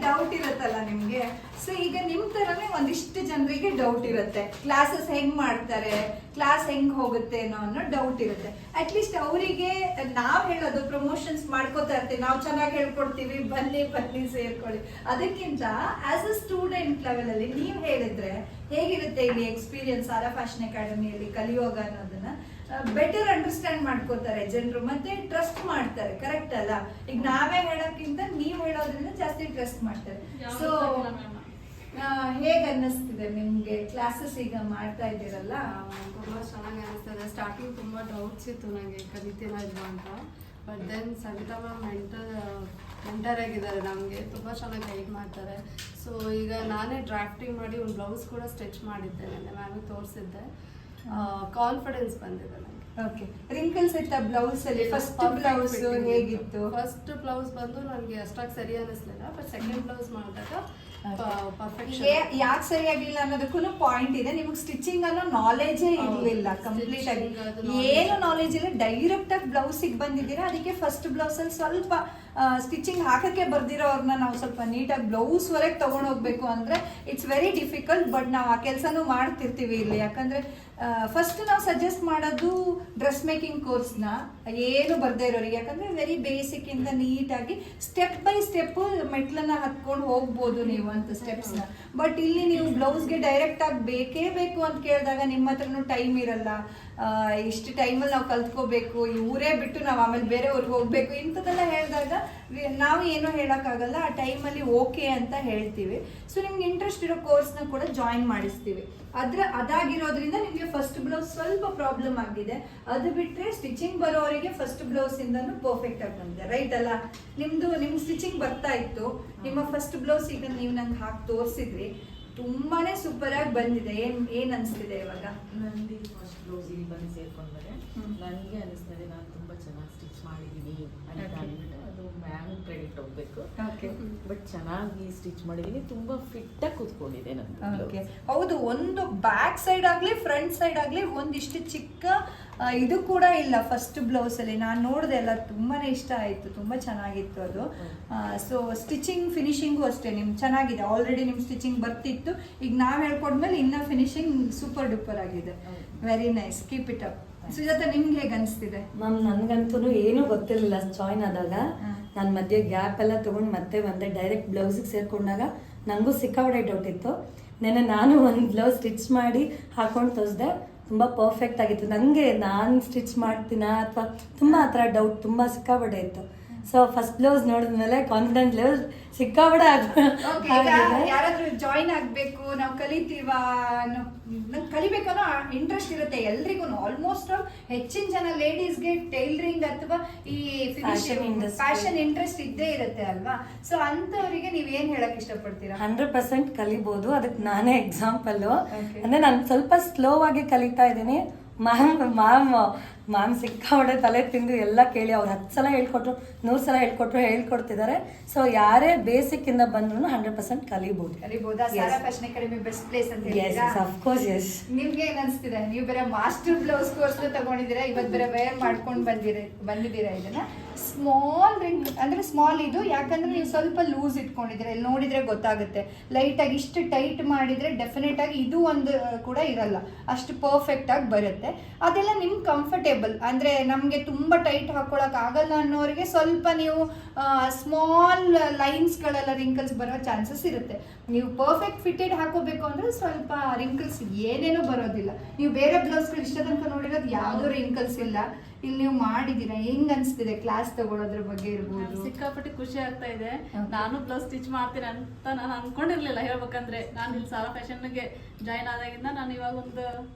Doubt ಇರುತ್ತಲ್ಲ ನಿಮ್ಗೆ. So ಈಗ ನಿಮ್ ತರನೇ ಒಂದಿಷ್ಟು ಜನರಿಗೆ ಡೌಟ್ ಇರುತ್ತೆ, ಕ್ಲಾಸಸ್ ಹೆಂಗ್ ಮಾಡ್ತಾರೆ, ಕ್ಲಾಸ್ ಹೆಂಗ್ ಹೋಗುತ್ತೆ ಅನ್ನೋ ಡೌಟ್ ಇರುತ್ತೆ. ಅಟ್ಲೀಸ್ಟ್ ಅವರಿಗೆ ನಾವ್ ಹೇಳೋದು ಪ್ರಮೋಷನ್ಸ್ ಮಾಡ್ಕೋತಾ ಇರ್ತೀವಿ, ನಾವು ಚೆನ್ನಾಗಿ ಹೇಳ್ಕೊಡ್ತೀವಿ, ಬನ್ನಿ ಬನ್ನಿ ಸೇರ್ಕೊಳ್ಳಿ. ಅದಕ್ಕಿಂತ ಆಸ್ ಅ ಸ್ಟೂಡೆಂಟ್ ಲೆವೆಲ್ ಅಲ್ಲಿ ನೀವ್ ಹೇಳಿದ್ರೆ ಹೇಗಿರುತ್ತೆ ಇಲ್ಲಿ ಎಕ್ಸ್ಪೀರಿಯನ್ಸ್ ಸಾರಾ ಫ್ಯಾಷನ್ ಅಕಾಡೆಮಿಯಲ್ಲಿ ಕಲಿಯೋಗ ಅನ್ನೋದನ್ನ ಬೆಟರ್ ಅಂಡರ್ಸ್ಟ್ಯಾಂಡ್ ಮಾಡ್ಕೋತಾರೆ ಜನರು, ಮತ್ತೆ ಟ್ರಸ್ಟ್ ಮಾಡ್ತಾರೆ. ಕರೆಕ್ಟ್ ಅಲ್ಲ? ಈಗ ನಾವೇ ಹೇಳೋಕ್ಕಿಂತ ನೀವ್ ಹೇಳೋದ್ರಿಂದ ಜಾಸ್ತಿ ಟ್ರಸ್ಟ್ ಮಾಡ್ತಾರೆ. ಸೊ ಹೇಗ್ ಅನ್ನಿಸ್ತಿದೆ ನಿಮ್ಗೆ ಕ್ಲಾಸಸ್ ಈಗ ಮಾಡ್ತಾ ಇದ್ದೀರಲ್ಲ? ತುಂಬಾ ಚೆನ್ನಾಗಿ ಅನಿಸ್ತದೆ. ಸ್ಟಾರ್ಟಿಂಗ್ ತುಂಬಾ ಡೌಟ್ಸ್ ಇತ್ತು ನನಗೆ, ಕಲಿತೀರಾ ಇಲ್ವಾ ಅಂತ. But then Savita ma'am mentor ಆಗಿದ್ದಾರೆ, ನಮಗೆ ತುಂಬ ಚೆನ್ನಾಗಿ ಗೈಡ್ ಮಾಡ್ತಾರೆ. ಸೊ ಈಗ ನಾನೇ ಡ್ರಾಫ್ಟಿಂಗ್ ಮಾಡಿ ಒಂದು ಬ್ಲೌಸ್ ಕೂಡ ಸ್ಟಿಚ್ ಮಾಡಿದ್ದೆ, ನೆನ್ನೆ ಮ್ಯಾಮಿಗೆ ತೋರಿಸಿದ್ದೆ. ಕಾನ್ಫಿಡೆನ್ಸ್ ಬಂದಿದೆ ನನಗೆ. ಓಕೆ, ರಿಂಕಲ್ಸ್ ಇತ್ತ ಬ್ಲೌಸ್ ಅಲ್ಲಿ? ಫಸ್ಟ್ ಬ್ಲೌಸ್ ಹೇಗಿತ್ತು? ಫಸ್ಟ್ ಬ್ಲೌಸ್ ಬಂದು ನನಗೆ ಅಷ್ಟಾಗಿ ಸರಿ ಅನ್ನಿಸ್ಲಿಲ್ಲ, ಬಟ್ ಸೆಕೆಂಡ್ ಬ್ಲೌಸ್ ಮಾಡಿದಾಗ ಯಾಕೆ ಸರಿಯಾಗಿಲ್ಲ ಅನ್ನೋದಕ್ಕೂ ಪಾಯಿಂಟ್ ಇದೆ. ನಿಮ್ಗೆ ಸ್ಟಿಚಿಂಗ್ ಅನ್ನೋ ನಾಲೆಜೇ ಇರ್ಲಿಲ್ಲ ಕಂಪ್ಲೀಟ್ ಆಗಿ, ಏನು ನಾಲೆಜ್ ಇಲ್ಲ, ಡೈರೆಕ್ಟ್ ಆಗಿ ಬ್ಲೌಸಿಗೆ ಬಂದಿದ್ದೀರಾ. ಅದಕ್ಕೆ ಫಸ್ಟ್ ಬ್ಲೌಸ್ ಅಲ್ಲಿ ಸ್ವಲ್ಪ ಸ್ಟಿಚಿಂಗ್ ಹಾಕಕ್ಕೆ ಬರ್ದಿರೋರ್ನ ನಾವು ಸ್ವಲ್ಪ ನೀಟಾಗಿ ಬ್ಲೌಸ್ ವರೆಗೆ ತಗೊಂಡು ಹೋಗ್ಬೇಕು ಅಂದ್ರೆ ಇಟ್ಸ್ ವೆರಿ ಡಿಫಿಕಲ್ಟ್. ಬಟ್ ನಾವು ಆ ಕೆಲಸನೂ ಮಾಡ್ತಿರ್ತೀವಿ ಇಲ್ಲಿ. ಯಾಕಂದ್ರೆ ಫಸ್ಟ್ ನಾವು ಸಜೆಸ್ಟ್ ಮಾಡೋದು ಡ್ರೆಸ್ ಮೇಕಿಂಗ್ ಕೋರ್ಸ್ನ ಏನು ಬರ್ದೇ ಇರೋರಿಗೆ, ಯಾಕಂದ್ರೆ ವೆರಿ ಬೇಸಿಕ್ ಇಂದ ನೀಟಾಗಿ ಸ್ಟೆಪ್ ಬೈ ಸ್ಟೆಪ್ ಮೆಟ್ಲನ್ನ ಹತ್ಕೊಂಡು ಹೋಗ್ಬೋದು ನೀವು ಅಂತ ಸ್ಟೆಪ್ಸ್ನ. ಬಟ್ ಇಲ್ಲಿ ನೀವು ಬ್ಲೌಸ್ಗೆ ಡೈರೆಕ್ಟ್ ಆಗಿ ಬೇಕೇ ಬೇಕು ಅಂತ ಕೇಳಿದಾಗ ನಿಮ್ಮ ಹತ್ರನೂ ಟೈಮ್ ಇರಲ್ಲ. ಇಷ್ಟು ಟೈಮಲ್ಲಿ ನಾವು ಕಲ್ತ್ಕೋಬೇಕು, ಈ ಊರೇ ಬಿಟ್ಟು ನಾವು ಆಮೇಲೆ ಬೇರೆ ಊರಿಗೆ ಹೋಗ್ಬೇಕು, ಇಂಥದ್ದೆಲ್ಲ ಹೇಳಿದಾಗ ನಾವು ಏನೋ ಹೇಳೋಕ್ಕಾಗಲ್ಲ. ಆ ಟೈಮಲ್ಲಿ ಓಕೆ ಅಂತ ಹೇಳ್ತೀವಿ. ಸೊ ನಿಮ್ಗೆ ಇಂಟ್ರೆಸ್ಟ್ ಇರೋ ಕೋರ್ಸ್ನ ಕೂಡ ಜಾಯಿನ್ ಮಾಡಿಸ್ತೀವಿ. ಅದಾಗಿರೋದ್ರಿಂದ ನಿಮಗೆ ಫಸ್ಟ್ ಬ್ಲೌಸ್ ಸ್ವಲ್ಪ ಪ್ರಾಬ್ಲಮ್ ಆಗಿದೆ. ಅದು ಬಿಟ್ಟರೆ ಸ್ಟಿಚಿಂಗ್ ಬರೋರಿಗೆ ಫಸ್ಟ್ ಬ್ಲೌಸ್ ಇಂದನೂ ಪರ್ಫೆಕ್ಟ್ ಆಗಿ ಬಂದಿದೆ. ರೈಟ್ ಅಲ್ಲ? ನಿಮ್ ಸ್ಟಿಚಿಂಗ್ ಬರ್ತಾ ಇತ್ತು, ನಿಮ್ಮ ಫಸ್ಟ್ ಬ್ಲೌಸ್ ಈಗ ನೀವು ನಂಗೆ ಹಾಕಿ ತೋರಿಸಿದ್ರಿ, ತುಂಬಾನೇ ಸೂಪರ್ ಆಗಿ ಬಂದಿದೆ. ಏನ್ ಅನ್ಸ್ತಿದೆ ಇವಾಗ? ನನಗೆ ಫಸ್ಟ್ ಬ್ಲೌಸ್ ಇಲ್ಲಿ ಬಂದು ಸೇರ್ಕೊಂಡ್ರೆ ನನಗೆ ಅನಿಸ್ತದೆ ನಾನು ತುಂಬಾ ಚೆನ್ನಾಗಿ ಸ್ಟಿಚ್ ಮಾಡಿದ್ದೀನಿ ಅಂತ ಅಂದ್ಬಿಟ್ಟು ಅದು ಮ್ಯಾಮ್ ಕ್ರೆಡಿಟ್ ಹೋಗ್ಬೇಕು. ಬಟ್ ಚೆನ್ನಾಗಿ ಸ್ಟಿಚ್ ಮಾಡಿದ್ದೀನಿ, ತುಂಬಾ ಫಿಟ್ ಆಗಿ ಕೂತ್ಕೊಂಡಿದೆ ನನಗೆ. ಹೌದು, ಒಂದು ಬ್ಯಾಕ್ ಸೈಡ್ ಆಗ್ಲಿ ಫ್ರಂಟ್ ಸೈಡ್ ಆಗ್ಲಿ ಒಂದಿಷ್ಟು ಚಿಕ್ಕ ಇದು ಕೂಡ ಇಲ್ಲ ಫಸ್ಟ್ ಬ್ಲೌಸ್ ಅಲ್ಲಿ. ನಾನು ನೋಡಿದೆ ಎಲ್ಲ, ತುಂಬಾನೇ ಇಷ್ಟ ಆಯ್ತು, ತುಂಬಾ ಚೆನ್ನಾಗಿತ್ತು ಅದು. ಸೊ ಸ್ಟಿಚಿಂಗ್ ಫಿನಿಶಿಂಗು ಅಷ್ಟೇ ನಿಮ್ ಚೆನ್ನಾಗಿದೆ. ಆಲ್ರೆಡಿ ನಿಮ್ ಸ್ಟಿಚಿಂಗ್ ಬರ್ತಿತ್ತು, ಈಗ ನಾವ್ ಹೇಳ್ಕೊಡ್ಮೇಲೆ ಇನ್ನ ಫಿನಿಶಿಂಗ್ ಸೂಪರ್ ಡೂಪರ್ ಆಗಿದೆ. Very nice, keep it up. Sujatha, ನಿಮ್ಗೆ ಹೇಗೆ ಅನಿಸ್ತಿದೆ? ಮ್ಯಾಮ್ ನನಗಂತೂ ಏನೂ ಗೊತ್ತಿರಲಿಲ್ಲ ಜಾಯ್ನ್ ಆದಾಗ. ನಾನು ಮಧ್ಯೆ ಗ್ಯಾಪ್ ಎಲ್ಲ ತೊಗೊಂಡು ಮತ್ತೆ ಬಂದೆ. ಡೈರೆಕ್ಟ್ ಬ್ಲೌಸಿಗೆ ಸೇರಿಕೊಂಡಾಗ ನನಗೂ ಸಿಕ್ಕಾಪಟ್ಟೆ ಡೌಟ್ ಇತ್ತು. ನೆನ್ನೆ ನಾನು ಒಂದು ಬ್ಲೌಸ್ ಸ್ಟಿಚ್ ಮಾಡಿ ಹಾಕೊಂಡು ತೋರಿಸ್ದೆ, ತುಂಬ ಪರ್ಫೆಕ್ಟ್ ಆಗಿತ್ತು. ನನಗೆ ನಾನು ಸ್ಟಿಚ್ ಮಾಡ್ತೀನಾ ಅಥವಾ ತುಂಬ ಆ ಥರ ಡೌಟ್ ತುಂಬ ಸಿಕ್ಕಾಪಟ್ಟೆ ಇತ್ತು. ಸೊ ಫಸ್ಟ್ ಬ್ಲೌಸ್ ನೋಡಿದ್ಮೇಲೆ ಕಾನ್ಫಿಡೆನ್ಸ್ ಲೆವೆಲ್ ಸಿಕ್ಕಾಪಟ್ಟೆ ಯಾರಾದ್ರೂ ಜಾಯಿನ್ ಆಗ್ಬೇಕು, ನಾವು ಕಲಿತೀವಾ, ಕಲಿಬೇಕು ಅನ್ನೋ ಇಂಟ್ರೆಸ್ಟ್ ಇರುತ್ತೆ ಎಲ್ರಿಗೂ. ಆಲ್ಮೋಸ್ಟ್ ಹೆಚ್ಚಿನ ಜನ ಲೇಡೀಸ್ಗೆ ಟೈಲರಿಂಗ್ ಅಥವಾ ಈ ಫ್ಯಾಷನ್ ಇಂಟ್ರೆಸ್ಟ್ ಇದ್ದೇ ಇರುತ್ತೆ ಅಲ್ವಾ? ಸೊ ಅಂತವರಿಗೆ ನೀವೇನ್ ಹೇಳಕ್ ಇಷ್ಟಪಡ್ತೀರಾ? 100% ಕಲಿಬಹುದು. ಅದಕ್ಕೆ ನಾನೇ ಎಕ್ಸಾಂಪಲ್. ಅಂದ್ರೆ ನಾನು ಸ್ವಲ್ಪ ಸ್ಲೋ ಆಗಿ ಕಲಿತಾ ಇದ್ದೀನಿ. ಮ್ಯಾಮ್ ಸಿಕ್ಕಾಪಟ್ಟೆ ತಲೆ ತಿಂದು ಎಲ್ಲ ಕೇಳಿ ಅವ್ರು 10 ಸಲ ಹೇಳ್ಕೊಟ್ರು, 100 ಸಲ ಹೇಳ್ಕೊಡ್ತಿದ್ದಾರೆ. ಸೊ ಯಾರೇ ಬೇಸಿಕ್ ಇಂದ ಬಂದ್ರು 100% ಕಲಿಬಹುದು. Sara fashion academy best place ಅಂತ ಹೇಳ್ತೀರಾ? Of course, yes. ನಿಮ್ಗೆ ಏನ್ ಅನ್ಸ್ತಿದೆ? ನೀವು ಬೇರೆ ಮಾಸ್ಟರ್ ಬ್ಲೌಸ್ ಕೋರ್ಸ್ ತಗೊಂಡಿದ್ದೀರಾ, ಇವತ್ತು ಬೇರೆ ವೇರ್ ಮಾಡ್ಕೊಂಡು ಬಂದಿದ್ದೀರಾ. ಇದನ್ನ ಸ್ಮಾಲ್ ರಿಂಗ್ ಅಂದ್ರೆ ಸ್ಮಾಲ್ ಇದು, ಯಾಕಂದ್ರೆ ನೀವು ಸ್ವಲ್ಪ ಲೂಸ್ ಇಟ್ಕೊಂಡಿದ್ದೀರಾ. ಇಲ್ಲಿ ನೋಡಿದ್ರೆ ಗೊತ್ತಾಗುತ್ತೆ. ಲೈಟ್ ಆಗಿ ಇಷ್ಟು ಟೈಟ್ ಮಾಡಿದ್ರೆ ಡೆಫಿನೆಟ್ ಆಗಿ ಇದು ಒಂದು ಕೂಡ ಇರಲ್ಲ, ಅಷ್ಟು ಪರ್ಫೆಕ್ಟ್ ಆಗಿ ಬರುತ್ತೆ. ಅದೆಲ್ಲ ನಿಮ್ಗೆ ಕಂಫರ್ಟೇಬಲ್ ಅಂದ್ರೆ ನಮ್ಗೆ ತುಂಬಾ ಟೈಟ್ ಹಾಕೊಳಕ್ ಆಗಲ್ಲ ಅನ್ನೋರಿಗೆ ಸ್ವಲ್ಪ ನೀವು ಸ್ಮಾಲ್ ಲೈನ್ಸ್ ಗಳೆಲ್ಲ ರಿಂಕಲ್ಸ್ ಬರೋ ಚಾನ್ಸಸ್ ಇರುತ್ತೆ. ನೀವು ಪರ್ಫೆಕ್ಟ್ ಫಿಟೆಡ್ ಹಾಕೋಬೇಕು ಅಂದ್ರೆ ಸ್ವಲ್ಪ ರಿಂಕಲ್ಸ್ ಏನೇನೋ ಬರೋದಿಲ್ಲ. ನೀವು ಬೇರೆ ಬ್ಲೌಸ್ಗಳು ಇಷ್ಟ ತನಕ ನೋಡಿರೋದು ಯಾವ್ದೋ ರಿಂಕಲ್ಸ್ ಇಲ್ಲ. ಇಲ್ಲಿ ನೀವು ಮಾಡಿದೀರಾ, ಹೆಂಗ್ ಅನ್ಸ್ತಿದೆ ಕ್ಲಾಸ್ ತಗೊಳೋದ್ರ ಬಗ್ಗೆ ಇರ್ಬೋದು? ಸಿಕ್ಕಾಪಟ್ಟೆ ಖುಷಿ ಆಗ್ತಾ ಇದೆ. ನಾನು ಬ್ಲೌಸ್ ಸ್ಟಿಚ್ ಮಾಡ್ತೀನಿ ಅಂತ ನಾನು ಅನ್ಕೊಂಡಿರ್ಲಿಲ್ಲ. ಹೇಳ್ಬೇಕಂದ್ರೆ ನಾನು ಇಲ್ಲಿ ಸಾರಾ ಫ್ಯಾಷನ್ಗೆ ಜಾಯಿನ್ ಆದಾಗಿಂದ ನಾನು ಇವಾಗ ಒಂದು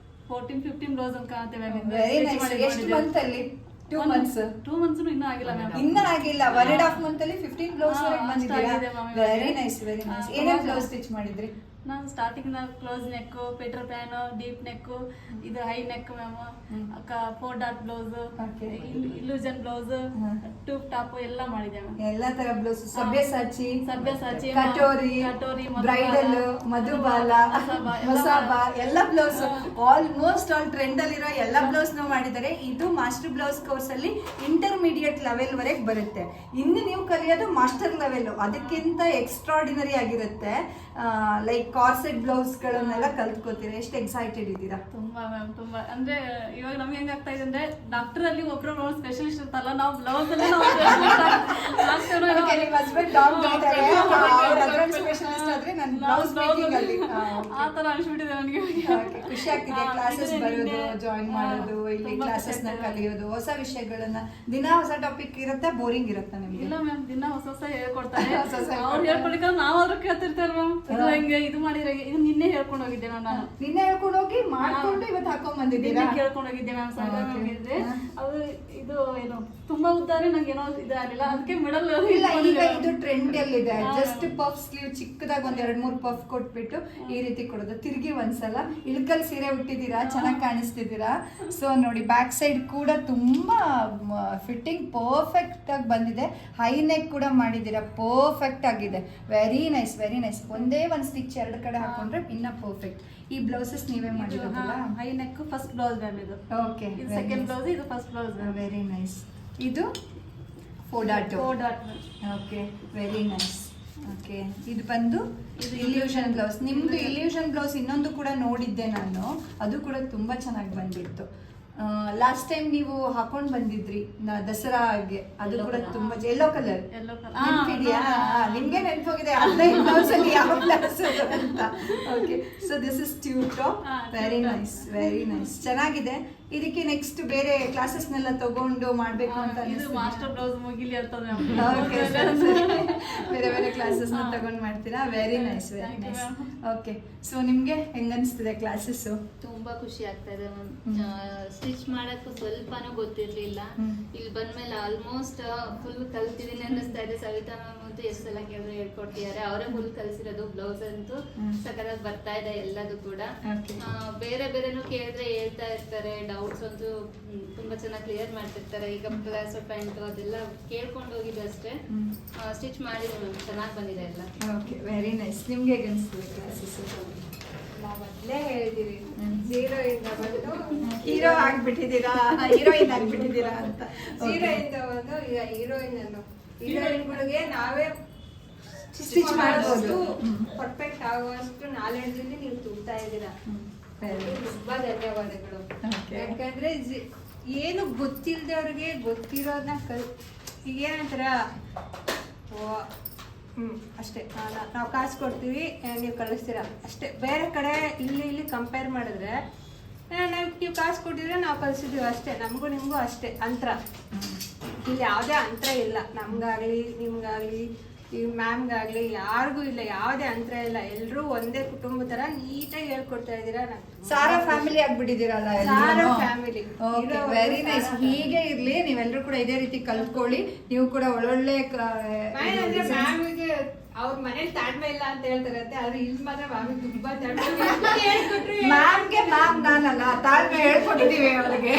14-15 ಬ್ಲೌಸ್ ಅಂತ ಕಾಣ್ತೇವೆ. 2 months ಇನ್ನೂ ಆಗಿಲ್ಲ ಮ್ಯಾಮ್. ಇನ್ನೂ ಆಗಿಲ್ಲ, 1.5 month ಅಲ್ಲಿ 15 ಬ್ಲೌಸ್ ಬಂದಿದ್ದೀರಾ. Very nice, very nice. ಏನೇನು ಬ್ಲೌಸ್ ಸ್ಟಿಚ್ ಮಾಡಿದ್ರಿ? ನಾನು starting close neck, Peter Pan, deep neck, ಇದು high neck ma'am, 4 dot blouse, illusion blouse, tube top ಎಲ್ಲ ಮಾಡಿದೆ ಮ್ಯಾಮ್. ಎಲ್ಲಾ ತರ ಬ್ಲೌಸ್, ಸಭ್ಯಸಾಚಿ, ಕಟೋರಿ, ಬ್ರೈಡಲ್, ಮಧುಬಾಲ, ಹೊಸಬ ಎಲ್ಲ ಬ್ಲೌಸ್, ಆಲ್ಮೋಸ್ಟ್ ಆಲ್ ಟ್ರೆಂಡ್ ಅಲ್ಲಿರೋ ಎಲ್ಲ ಬ್ಲೌಸ್ ಮಾಡಿದ್ದಾರೆ. ಇದು ಮಾಸ್ಟರ್ ಬ್ಲೌಸ್ ಕೋರ್ಸ್ ಅಲ್ಲಿ ಇಂಟರ್ಮೀಡಿಯೇಟ್ ಲೆವೆಲ್ ವರೆಗೆ ಬರುತ್ತೆ. ಇನ್ನು ನೀವು ಕಲಿಯೋದು ಮಾಸ್ಟರ್ ಲೆವೆಲ್, ಅದಕ್ಕಿಂತ ಎಕ್ಸ್ಟ್ರಾರ್ಡಿನರಿ ಆಗಿರುತ್ತೆ. ಲೈಕ್ ಕಾರ್ಸೆಟ್ ಬ್ಲೌಸ್ ಗಳನ್ನೆಲ್ಲ ಕಲ್ತ್ಕೋತೀರಾ. ಎಷ್ಟು ಎಕ್ಸೈಟೆಡ್ ಇದ್ದೀರಾ? ತುಂಬಾ ಮ್ಯಾಮ್, ತುಂಬಾ ಅಂದ್ರೆ ಇವಾಗ ನಮ್ಗೆ ಹೆಂಗ್ ಆಗ್ತಾ ಇದೆ ಅಂದ್ರೆ ಡಾಕ್ಟರ್ ಅಲ್ಲಿ ಒಬ್ರು ಸ್ಪೆಷಲಿಸ್ಟ್ ಇರ್ತಲ್ಲ, ನಾವು ಬ್ಲೌಸ್ ಅಲ್ಲಿ ಆ ತರ ಅನ್ಸ್ಬಿಟ್ಟಿದೆ ನನಗೆ. ಖುಷಿ ಆಗ್ತಿದೆ ಕ್ಲಾಸಸ್ ಬರೋದು, ಜಾಯಿನ್ ಮಾಡೋದು, ಇಲ್ಲಿ ಕ್ಲಾಸಸ್ ನ ಕಲಿಯೋದು, ಹೊಸ ವಿಷಯಗಳನ್ನ ದಿನ ಹೊಸ ಟಾಪಿಕ್ ಇರುತ್ತೆ. ಬೋರಿಂಗ್ ಇರುತ್ತೆ ನಿಮ್ಗೆ? ಇಲ್ಲ ಮ್ಯಾಮ್, ದಿನ ಹೊಸ ಹೊಸ ಹೇಳ್ಕೊಡ್ತಾರೆ. ಅವ್ರು ಹೇಳ್ಕೊಳಿಕ ನಾವಾದ್ರೂ ಕೇಳ್ತಿರ್ತಾರೆ ಮ್ಯಾಮ್, ಇದು ಹೆಂಗೆ, ಇದು ಮಾಡಿದ್ರೆ ಇದು ನಿನ್ನೆ ಹೇಳ್ಕೊಂಡು ಹೋಗಿದ್ದೆ ನಾನು. ನಿನ್ನೆ ಹೇಳ್ಕೊಂಡು ಹೋಗಿ ಮಾಡ್ಕೊಂಡು ಇವತ್ತು ಹಾಕೊಂಡ್ ಬಂದಿದ್ದೀರಾ? ಕೇಳ್ಕೊಂಡು ಹೋಗಿದ್ದೆ ಮ್ಯಾಮ್. ಇದ್ರೆ ಅದು ಇದು ಏನು ತುಂಬಾ ಉದ್ದಾರೆ, ನಂಗೆ ಏನೋ ಇದಾಗಲಿಲ್ಲ, ಅದಕ್ಕೆ ಮಿಡಲ್. ಇಲ್ಲ, ಈಗ ಇದು ಟ್ರೆಂಡ್ ಅಲ್ಲಿದೆ. ಜಸ್ಟ್ ಪಫ್ ಸ್ಲೀವ್ ಚಿಕ್ಕದಾಗ ಒಂದ್ 2-3 ಪಫ್ ಕೊಟ್ಬಿಟ್ಟು ಈ ರೀತಿ ಕೊಡೋದು. ತಿರ್ಗಿ ಒಂದ್ಸಲ ಇಳ್ಕಲ್ ಸೀರೆ ಉಟ್ಟಿದ್ದೀರಾ, ಚೆನ್ನಾಗಿ ಕಾಣಿಸ್ತಿದ್ದೀರಾ. ಸೊ ನೋಡಿ, ಬ್ಯಾಕ್ ಸೈಡ್ ಕೂಡ ತುಂಬಾ ಫಿಟ್ಟಿಂಗ್ ಪರ್ಫೆಕ್ಟ್ ಆಗಿ ಬಂದಿದೆ. ಹೈ ನೆಕ್ ಕೂಡ ಮಾಡಿದ್ದೀರಾ, ಪರ್ಫೆಕ್ಟ್ ಆಗಿದೆ. Very nice, very nice. ಒಂದೇ ಒಂದ್ ಸ್ಟಿಚ್ 2 ಕಡೆ ಹಾಕೊಂಡ್ರೆ ಇನ್ನ ಪರ್ಫೆಕ್ಟ್. ಈ ಬ್ಲೌಸಸ್ ನೀವೇ ಮಾಡಿರೋದಲ್ಲ? High neck first blouse ma'am ಇದು. ಓಕೆ, ಇದು ಸೆಕೆಂಡ್ ಬ್ಲೌಸ್, ಇದು ಫಸ್ಟ್ ಬ್ಲೌಸ್. Very nice. ಇದು 4 dot. Okay, very nice. Okay, ಇದು ಬಂದು ಇಲ್ಯೂಷನ್ ಬ್ಲೌಸ್. ನಿಮ್ದು ಇಲ್ಯೂಷನ್ ಬ್ಲೌಸ್ ಇನ್ನೊಂದು ಕೂಡ ನೋಡಿದ್ದೆ ನಾನು, ಅದು ಕೂಡ ತುಂಬಾ ಚೆನ್ನಾಗಿ ಬಂದಿತ್ತು. ಲಾಸ್ಟ್ ಟೈಮ್ ನೀವು ಹಾಕೊಂಡ್ ಬಂದಿದ್ರಿ ದಸರಾಗೆ, ಅದು ಕೂಡ ತುಂಬಾ ಯೆಲ್ಲೋ ಕಲರ್. ನೆನಪಿದೆಯಾ? ನಿಮ್ಗೆ ನೆನಪೋಗಿದೆ 15 ಬ್ಲೌಸ್ ಅಲ್ಲಿ ಯಾವ ಬ್ಲೌಸ್ ಅಂತ. Okay, so this is tube top. Very nice, very nice, ಚೆನ್ನಾಗಿದೆ. ಇದಕ್ಕೆ ನೆಕ್ಸ್ಟ್ ಬೇರೆ ಕ್ಲಾಸಸ್ನೆಲ್ಲ ತಗೊಂಡು ಮಾಡ್ಬೇಕು ಅಂತ ಮಾಸ್ಟರ್ ಬ್ಲೌಸ್ ಮುಗಿಲಿ ಅಂತಂದ್ರೆ ಬೇರೆ ಬೇರೆ ಕ್ಲಾಸಸ್ ತಗೊಂಡು ಮಾಡ್ತೀರಾ? Very nice, very nice. Okay, so ನಿಮ್ಗೆ ಹೆಂಗ ಅನಿಸ್ತಿದೆ ಕ್ಲಾಸಸ್? ತುಂಬಾ ಖುಷಿ ಆಗ್ತಾ ಇದೆ ಮ್ಯಾಮ್. ಸ್ಟಿಚ್ ಮಾಡಕ್ಕೂ ಸ್ವಲ್ಪನೂ ಗೊತ್ತಿರ್ಲಿಲ್ಲ. ಇಲ್ಲಿ ಬಂದ್ಮೇಲೆ ಆಲ್ಮೋಸ್ಟ್ ಫುಲ್ ಕಲ್ತಿದೀನಿ ಅನ್ನಿಸ್ತಾ ಇದೆ. ಸವಿತಾ ಮ್ಯಾಮ್ ಅಂತೂ ಎಷ್ಟು ಸಲ ಕೇಳಿದ್ರೆ ಹೇಳ್ಕೊಡ್ತಿದ್ದಾರೆ. ಅವರೇ ಫುಲ್ ಕಲ್ಸಿರೋದು. ಬ್ಲೌಸ್ ಅಂತೂ ಸಕಲಾಗಿ ಬರ್ತಾ ಇದೆ ಎಲ್ಲದು ಕೂಡ. ಬೇರೆ ಬೇರೆನೂ ಕೇಳಿದ್ರೆ ಹೇಳ್ತಾ ಇರ್ತಾರೆ. ಡೌಟ್ಸ್ ಅಂತೂ ತುಂಬಾ ಚೆನ್ನಾಗಿ ಕ್ಲಿಯರ್ ಮಾಡ್ತಿರ್ತಾರೆ. ಈಗ ಪ್ಲಾಸ್ ಪ್ಯಾಂಟ್ ಅದೆಲ್ಲ ಕೇಳ್ಕೊಂಡು ಹೋಗಿದ್ದು ಅಷ್ಟೇ. ಸ್ಟಿಚ್ ಮಾಡಿದ್ರು ಮ್ಯಾಮ್, ಚೆನ್ನಾಗಿ ಬಂದಿದೆ ಎಲ್ಲ. Okay, very nice. ನಿಮ್ಗೆ ಹೇಗೆ ಅನಿಸ್ತದೆ ಕ್ಲಾಸಸ್? ಮೊದಲೇ ಹೇಳಿದಿರಿ, ಜೀರೋ ಇಂದ ಬಂದು ಹೀರೋ ಆಗ್ಬಿಟ್ಟಿದ್ದೀರಾ, ಹೀರೋಯಿನ್ ಆಗ್ಬಿಟ್ಟಿದ್ದೀರಾ ಅಂತ. ಜೀರೋ ಇಂದ ಬಂದು ಈಗ ಹೀರೋಯಿನ್ಗಳಿಗೆ ನಾವೇ ಸ್ಟಿಚ್ ಮಾಡ್ಬೋದು. ಪರ್ಫೆಕ್ಟ್ ಆಗುವಷ್ಟು ನಾಲೆಡ್ಜ್ ಅಲ್ಲಿ ನೀವು ತುಂಬ್ತಾ ಇದ್ದೀರಾ. ತುಂಬಾ ಧನ್ಯವಾದಗಳು. ಯಾಕಂದ್ರೆ ಏನು ಗೊತ್ತಿಲ್ದವ್ರಿಗೆ ಗೊತ್ತಿರೋದನ್ನ ಈಗ ಏನಂತಾರ, ಅಷ್ಟೇ, ನಾವು ಕಾಸು ಕೊಡ್ತೀವಿ, ನೀವು ಕಳಿಸ್ತೀರಾ ಅಷ್ಟೇ. ಬೇರೆ ಕಡೆ ಇಲ್ಲಿ ಕಂಪೇರ್ ಮಾಡಿದ್ರೆ ನೀವು ಕಾಸು ಕೊಟ್ಟಿದ್ರೆ ನಾವು ಕಳಿಸಿದೀವಿ ಅಷ್ಟೇ. ನಮಗೂ ನಿಮಗೂ ಅಷ್ಟೇ ಅಂತರ. ಇಲ್ಲಿ ಯಾವುದೇ ಅಂತರ ಇಲ್ಲ. ನಮ್ಗಾಗ್ಲಿ ನಿಮ್ಗಾಗ್ಲಿ ಈ ಮ್ಯಾಮ್ಗಾಗ್ಲಿ ಯಾರಿಗೂ ಇಲ್ಲ, ಯಾವುದೇ ಅಂತರ ಇಲ್ಲ. ಎಲ್ಲರೂ ಒಂದೇ ಕುಟುಂಬ ತರ ನೀಟಾಗಿ ಹೇಳ್ಕೊಡ್ತಾ ಇದ್ದೀರಾ. ಸಾರಾ ಫ್ಯಾಮಿಲಿ ಆಗ್ಬಿಟ್ಟಿದ್ದೀರಲ್ಲ? ಸಾರಾ ಫ್ಯಾಮಿಲಿ. Very nice. ಹೀಗೆ ಇರ್ಲಿ, ನೀವೆಲ್ಲರೂ ಕೂಡ ಇದೇ ರೀತಿ ಕಲ್ತ್ಕೊಳ್ಳಿ. ನೀವು ಕೂಡ ಒಳ್ಳೊಳ್ಳೆ ಅಂದ್ರೆ ಮ್ಯಾಮಿಗೆ ಅವ್ರ ಮನೇಲಿ ತಾಳ್ಮೆ ಇಲ್ಲ ಅಂತ ಹೇಳ್ತಾರಂತೆ, ಆದ್ರೆ ಇಲ್ಲಿ ಮಾತ್ರ ಮ್ಯಾಮಿಗೆ ತುಂಬಾ ತಾಳ್ಮೆ. ಮ್ಯಾಮ್ಗೆ ಮ್ಯಾಮ್ ನಾನಲ್ಲ, ತಾಳ್ಮೆ ಹೇಳ್ಕೊಟ್ಟಿದೀವಿ ಅವ್ರಿಗೆ.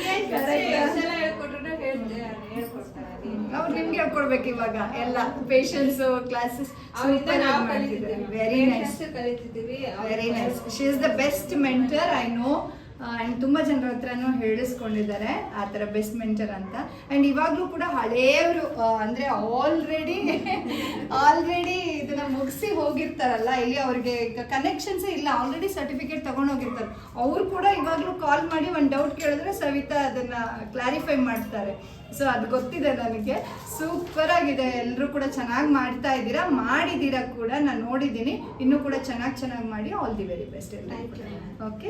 ಹೇಳ್ಕೊಟ್ರು ಹೇಳ್ಕೊಡ್ತಾರೆ. ಅವ್ರು ನಿಮ್ಗೆ ಹೇಳ್ಕೊಡ್ಬೇಕು ಇವಾಗ ಎಲ್ಲ ಪೇಷನ್ಸ್ ಕ್ಲಾಸಸ್. ವೆರಿ ನೈಸ್, ಕಲಿತಿದ್ದೀವಿ. Very nice. She is the best mentor, I know. And ತುಂಬ ಜನರ ಹತ್ರನೂ ಹೇಳಿಸ್ಕೊಂಡಿದ್ದಾರೆ ಆ ಥರ ಬೆಸ್ಟ್ ಮೆಂಟರ್ ಅಂತ. ಆ್ಯಂಡ್ ಇವಾಗಲೂ ಕೂಡ ಹಳೆಯವರು ಅಂದರೆ ಆಲ್ರೆಡಿ ಇದನ್ನು ಮುಗಿಸಿ ಹೋಗಿರ್ತಾರಲ್ಲ, ಇಲ್ಲಿ ಅವ್ರಿಗೆ ಈಗ ಕನೆಕ್ಷನ್ಸೇ ಇಲ್ಲ, ಆಲ್ರೆಡಿ ಸರ್ಟಿಫಿಕೇಟ್ ತೊಗೊಂಡೋಗಿರ್ತಾರೆ. ಅವ್ರು ಕೂಡ ಇವಾಗಲೂ ಕಾಲ್ ಮಾಡಿ ಒಂದು ಡೌಟ್ ಕೇಳಿದ್ರೆ ಸವಿತಾ ಅದನ್ನು ಕ್ಲಾರಿಫೈ ಮಾಡ್ತಾರೆ. ಸೊ ಅದು ಗೊತ್ತಿದೆ ನನಗೆ. ಸೂಪರ್ ಆಗಿದೆ. ಎಲ್ಲರೂ ಕೂಡ ಚೆನ್ನಾಗಿ ಮಾಡ್ತಾ ಇದ್ದೀರಾ, ಮಾಡಿದ್ದೀರಾ ಕೂಡ, ನಾನು ನೋಡಿದ್ದೀನಿ. ಇನ್ನೂ ಕೂಡ ಚೆನ್ನಾಗಿ ಮಾಡಿ. ಆಲ್ ದಿ ವೆರಿ ಬೆಸ್ಟ್ ಎಲ್ಲ. ಓಕೆ.